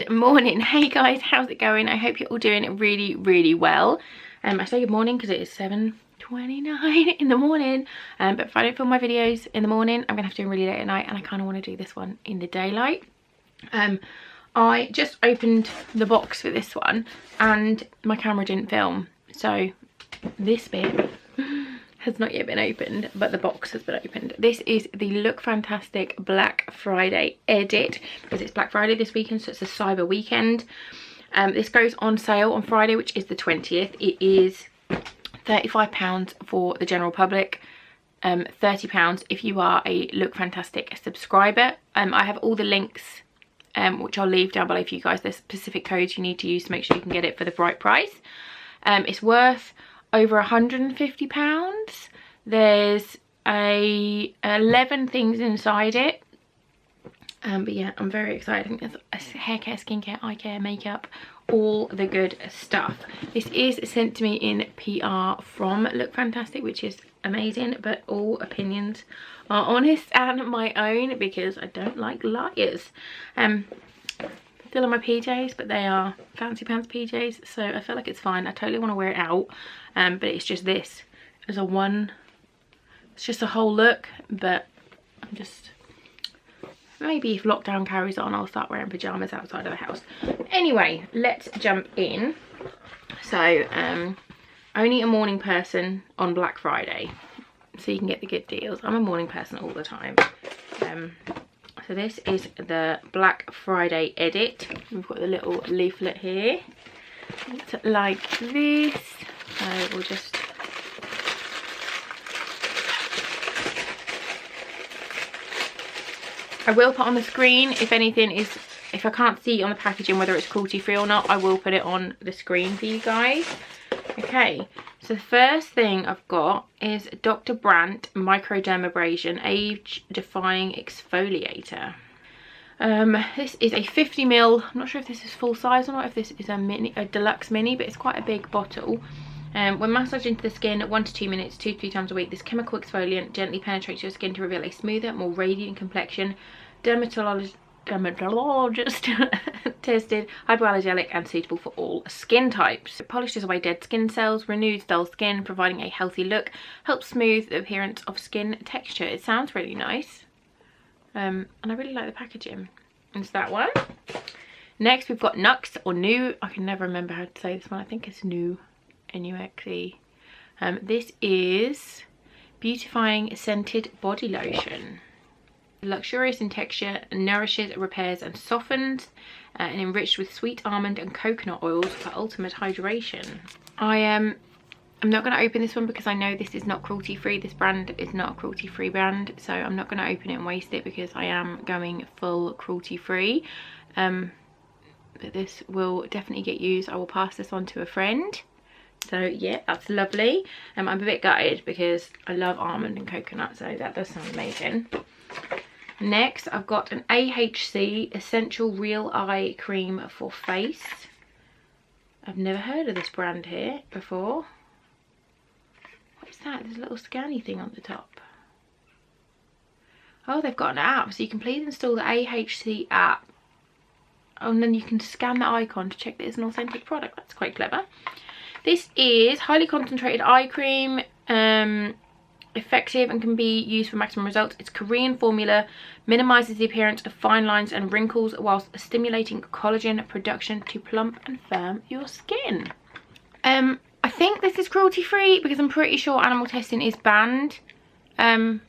Good morning. Hey guys, how's it going? I hope you're all doing really well. I say good morning because it is 7:29 in the morning, but if I don't film my videos in the morning, I'm gonna have to do them really late at night, and I kind of want to do this one in the daylight. I just opened the box for this one and my camera didn't film, so this bit has not yet been opened, but the box has been opened. This is the Lookfantastic Black Friday edit, because it's Black Friday this weekend, so it's a cyber weekend. This goes on sale on Friday, which is the 20th. It is £35 for the general public, £30 if you are a Lookfantastic subscriber. I have all the links, which I'll leave down below for you guys. There's specific codes you need to use to make sure you can get it for the right price. It's worth over £150. There's 11 things inside it, but yeah, I'm very excited. I think there's hair care, skincare, eye care, makeup, all the good stuff. This is sent to me in PR from Lookfantastic, which is amazing, but all opinions are honest and my own, because I don't like liars. Still on my PJs, but they are fancy pants PJs, so I feel like it's fine. I totally want to wear it out, but it's just this as a one. It's just a whole look, but I'm just, maybe if lockdown carries on, I'll start wearing pajamas outside of the house. Anyway, let's jump in. So only a morning person on Black Friday, so you can get the good deals. I'm a morning person all the time. So this is the Black Friday edit. We've got the little leaflet here. It's like this. So we'll just... I will put on the screen if anything is... If I can't see on the packaging whether it's cruelty free or not, I will put it on the screen for you guys. Okay, so the first thing I've got is Dr. Brandt Microdermabrasion Age-Defying Exfoliator. This is a 50ml. I'm not sure if this is full size or not, if this is a deluxe mini, but it's quite a big bottle. When massaged into the skin 1 to 2 minutes, 2 to 3 times a week, this chemical exfoliant gently penetrates your skin to reveal a smoother, more radiant complexion. Dermatologist tested, hypoallergenic and suitable for all skin types. It polishes away dead skin cells, renews dull skin, providing a healthy look, helps smooth the appearance of skin texture. It sounds really nice, and I really like the packaging. It's that one. Next we've got NUXE, or NUXE. I can never remember how to say this one. I think it's NUXE, NUXE. This is beautifying scented body lotion. Luxurious in texture, nourishes, repairs and softens, and enriched with sweet almond and coconut oils for ultimate hydration. I'm not going to open this one because I know this is not cruelty free. This brand is not a cruelty free brand, so I'm not going to open it and waste it, because I am going full cruelty free. But this will definitely get used. I will pass this on to a friend. So yeah, that's lovely. I'm a bit gutted because I love almond and coconut, so that does sound amazing. Next, I've got an AHC Essential Real Eye Cream for face. I've never heard of this brand here before. What is that? There's a little scanny thing on the top. Oh, they've got an app, so you can please install the AHC app. Oh, and then you can scan the icon to check that it's an authentic product. That's quite clever. This is highly concentrated eye cream. Effective and can be used for maximum results. Its Korean formula minimizes the appearance of fine lines and wrinkles whilst stimulating collagen production to plump and firm your skin. I think this is cruelty free because I'm pretty sure animal testing is banned in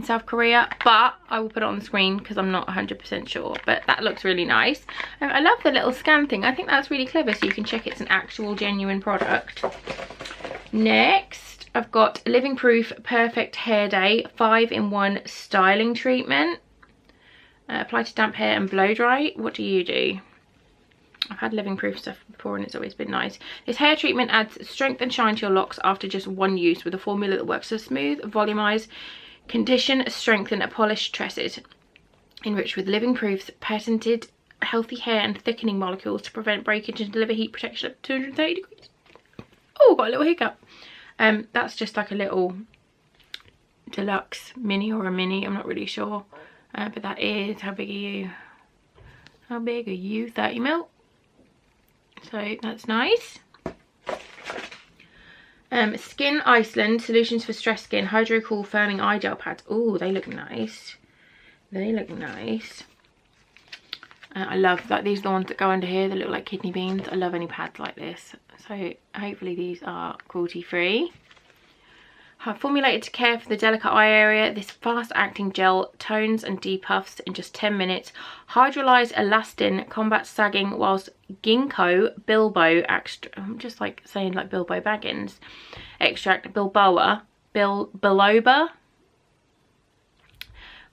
South Korea, but I will put it on the screen because I'm not 100% sure. But that looks really nice. I love the little scan thing. I think that's really clever, so you can check it's an actual genuine product. Next, I've got Living Proof Perfect Hair Day 5-in-1 styling treatment. Apply to damp hair and blow dry. What do you do? I've had Living Proof stuff before and it's always been nice. This hair treatment adds strength and shine to your locks after just one use, with a formula that works to smooth, volumize, condition, strengthen, and polish tresses. Enriched with Living Proof's patented healthy hair and thickening molecules to prevent breakage and deliver heat protection up to 230 degrees. Oh, got a little hiccup. That's just like a little deluxe mini or a mini, I'm not really sure. But that is, how big are you? How big are you? 30ml. So that's nice. Skin Iceland Solutions for Stress Skin Hydro Cool Firming Eye Gel Pads. Oh, they look nice. They look nice. I love that. These are the ones that go under here. They look like kidney beans. I love any pads like this. So hopefully these are cruelty free. Formulated to care for the delicate eye area, this fast-acting gel tones and depuffs in just 10 minutes. Hydrolyzed elastin combats sagging, whilst ginkgo biloba I'm just like saying like Bilbo Baggins extract biloba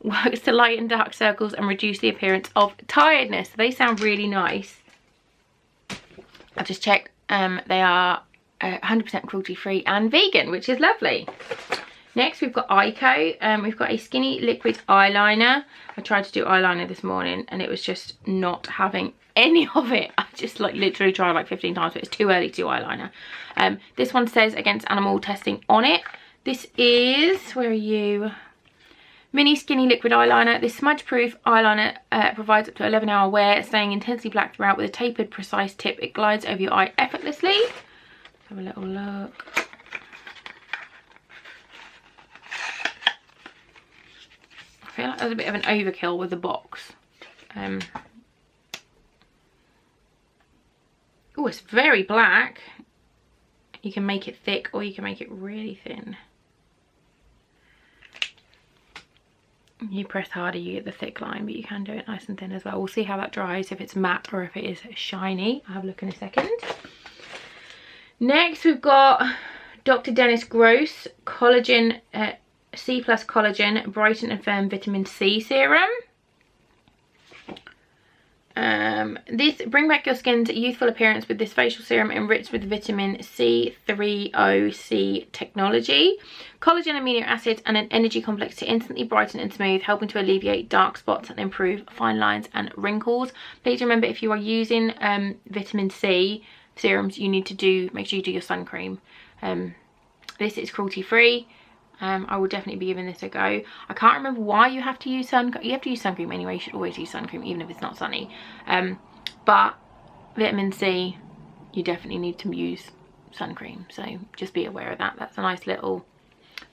works to lighten dark circles and reduce the appearance of tiredness. They sound really nice. I just checked. They are 100% cruelty free and vegan, which is lovely. Next we've got Eyeko. We've got a skinny liquid eyeliner. I tried to do eyeliner this morning and it was just not having any of it. I just like literally tried like 15 times, but it's too early to do eyeliner. This one says against animal testing on it. This is, where are you? Mini skinny liquid eyeliner. This smudge proof eyeliner provides up to 11-hour wear, staying intensely black throughout with a tapered precise tip. It glides over your eye effortlessly. Have a little look. I feel like there's a bit of an overkill with the box. Oh, it's very black. You can make it thick or you can make it really thin. You press harder, you get the thick line, but you can do it nice and thin as well. We'll see how that dries, if it's matte or if it is shiny. I'll have a look in a second. Next we've got Dr. Dennis Gross Collagen C+ Collagen Brighten and Firm Vitamin C Serum. This bring back your skin's youthful appearance with this facial serum enriched with vitamin C3OC technology, collagen amino acids and an energy complex to instantly brighten and smooth, helping to alleviate dark spots and improve fine lines and wrinkles. Please remember, if you are using vitamin C serums, you need to make sure you do your sun cream. This is cruelty free. I will definitely be giving this a go. I can't remember why you have to use sun cream. You have to use sun cream anyway. You should always use sun cream even if it's not sunny. But vitamin C, you definitely need to use sun cream, so just be aware of that. That's a nice little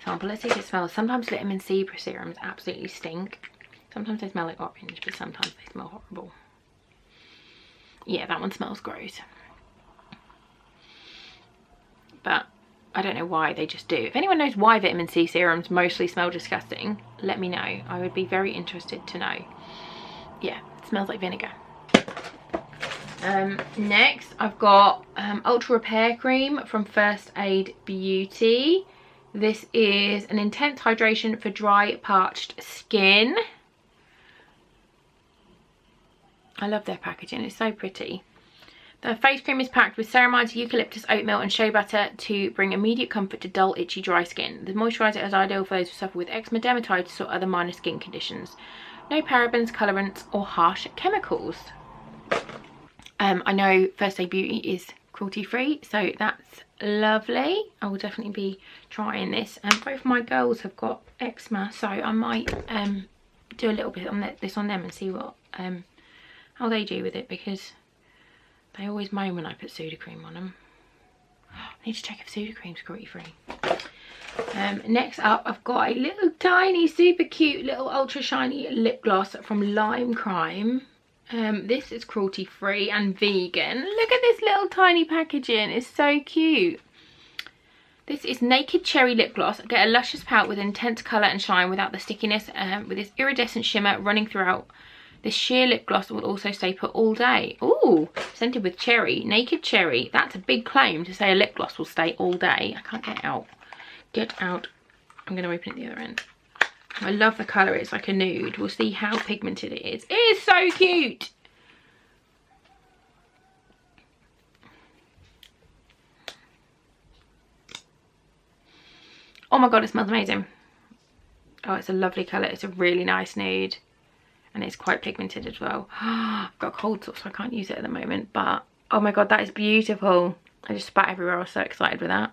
sample. Let's see if it smells. Sometimes vitamin C serums absolutely stink. Sometimes they smell like orange, but sometimes they smell horrible. Yeah, that one smells gross, but I don't know why, they just do. If anyone knows why vitamin C serums mostly smell disgusting, let me know. I would be very interested to know. Yeah, it smells like vinegar. Next I've got Ultra Repair Cream from First Aid Beauty. This is an intense hydration for dry, parched skin. I love their packaging, it's so pretty. The face cream is packed with ceramide, eucalyptus, oatmeal and shea butter to bring immediate comfort to dull, itchy, dry skin. The moisturiser is ideal for those who suffer with eczema, dermatitis or other minor skin conditions. No parabens, colorants or harsh chemicals. I know First Aid Beauty is cruelty free, so that's lovely. I will definitely be trying this. And both my girls have got eczema, so I might do a little bit on this on them and see what how they do with it, because they always moan when I put Sudocreme on them. I need to check if Sudocreme's cruelty free. Next up, I've got a little tiny, super cute, little ultra shiny lip gloss from Limecrime. This is cruelty free and vegan. Look at this little tiny packaging, it's so cute. This is Naked Cherry Lip Gloss. Get a luscious pout with intense colour and shine without the stickiness, with this iridescent shimmer running throughout. This sheer lip gloss will also stay put all day. Ooh, scented with cherry. Naked Cherry. That's a big claim to say a lip gloss will stay all day. I can't get it out. Get out. I'm going to open it the other end. I love the colour. It's like a nude. We'll see how pigmented it is. It is so cute. Oh my god, it smells amazing. Oh, it's a lovely colour. It's a really nice nude. And it's quite pigmented as well. I've got a cold sore, so I can't use it at the moment. But, oh my god, that is beautiful. I just spat everywhere. I was so excited with that.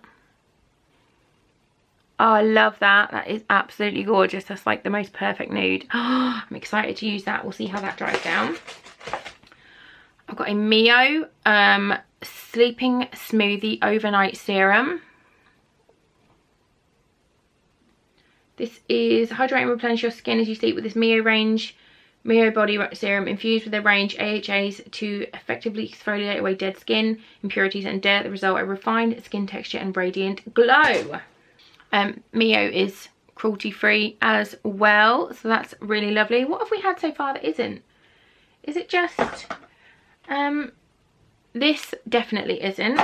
Oh, I love that. That is absolutely gorgeous. That's like the most perfect nude. I'm excited to use that. We'll see how that dries down. I've got a Mio Sleeping Smoothie Overnight Serum. This is hydrate and replenish your skin as you sleep with this Mio Body Serum infused with a range AHAs to effectively exfoliate away dead skin, impurities and dirt. The result, a refined skin texture and radiant glow. Mio is cruelty free as well, so that's really lovely. What have we had so far that isn't? Is it just this? Definitely isn't.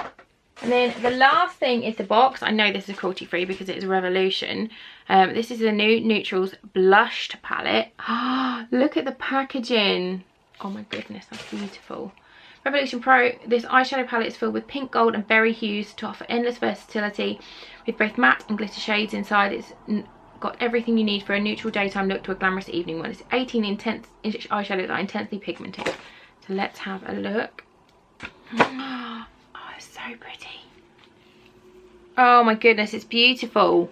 And then the last thing is the box. I know this is cruelty free because it is a Revolution. This is the new Neutrals Blushed palette. Look at the packaging. Oh my goodness, that's beautiful. Revolution Pro, this eyeshadow palette is filled with pink, gold and berry hues to offer endless versatility with both matte and glitter shades inside. It's got everything you need for a neutral daytime look to a glamorous evening one. It's 18 intense eyeshadows that are intensely pigmented. So let's have a look. Oh, it's so pretty. Oh my goodness, it's beautiful.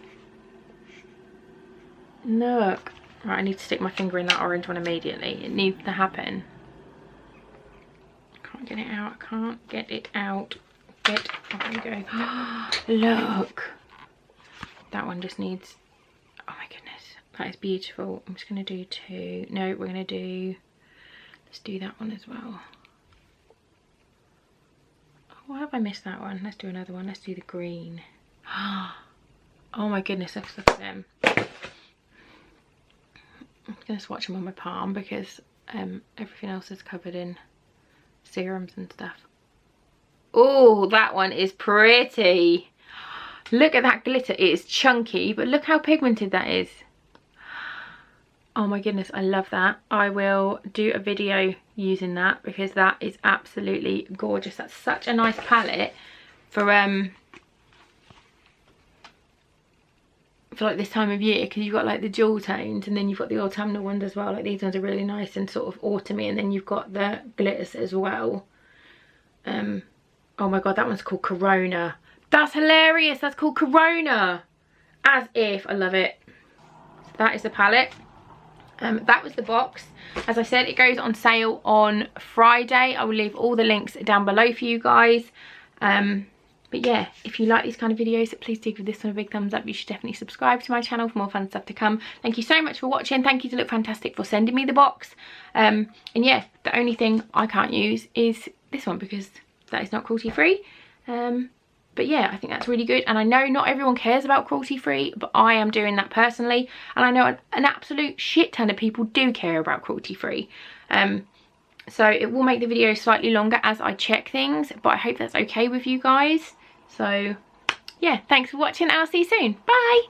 Look. Right, I need to stick my finger in that orange one immediately. It needs to happen. I can't get it out. I can't get it out. Oh, there we go. Look. That one just needs... Oh my goodness. That is beautiful. I'm just going to do two. No, we're going to do... Let's do that one as well. Why have I missed that one? Let's do another one. Let's do the green. Oh my goodness, let's look at them. I'm going to swatch them on my palm because everything else is covered in serums and stuff. Oh, that one is pretty. Look at that glitter. It is chunky, but look how pigmented that is. Oh my goodness, I love that. I will do a video using that because that is absolutely gorgeous. That's such a nice palette for like this time of year, because you've got like the jewel tones and then you've got the autumnal ones as well. Like these ones are really nice and sort of autumny, and then you've got the glitters as well. Oh my god, that one's called Corona. That's hilarious. That's called Corona. As if. I love it. That is the palette. That was the box. As I said, it goes on sale on Friday. I will leave all the links down below for you guys. But yeah, if you like these kind of videos, please do give this one a big thumbs up. You should definitely subscribe to my channel for more fun stuff to come. Thank you so much for watching. Thank you to Lookfantastic for sending me the box. And yeah, the only thing I can't use is this one because that is not cruelty free. But yeah, I think that's really good. And I know not everyone cares about cruelty free, but I am doing that personally. And I know an absolute shit ton of people do care about cruelty free. So it will make the video slightly longer as I check things, but I hope that's okay with you guys. So yeah, thanks for watching and I'll see you soon. Bye.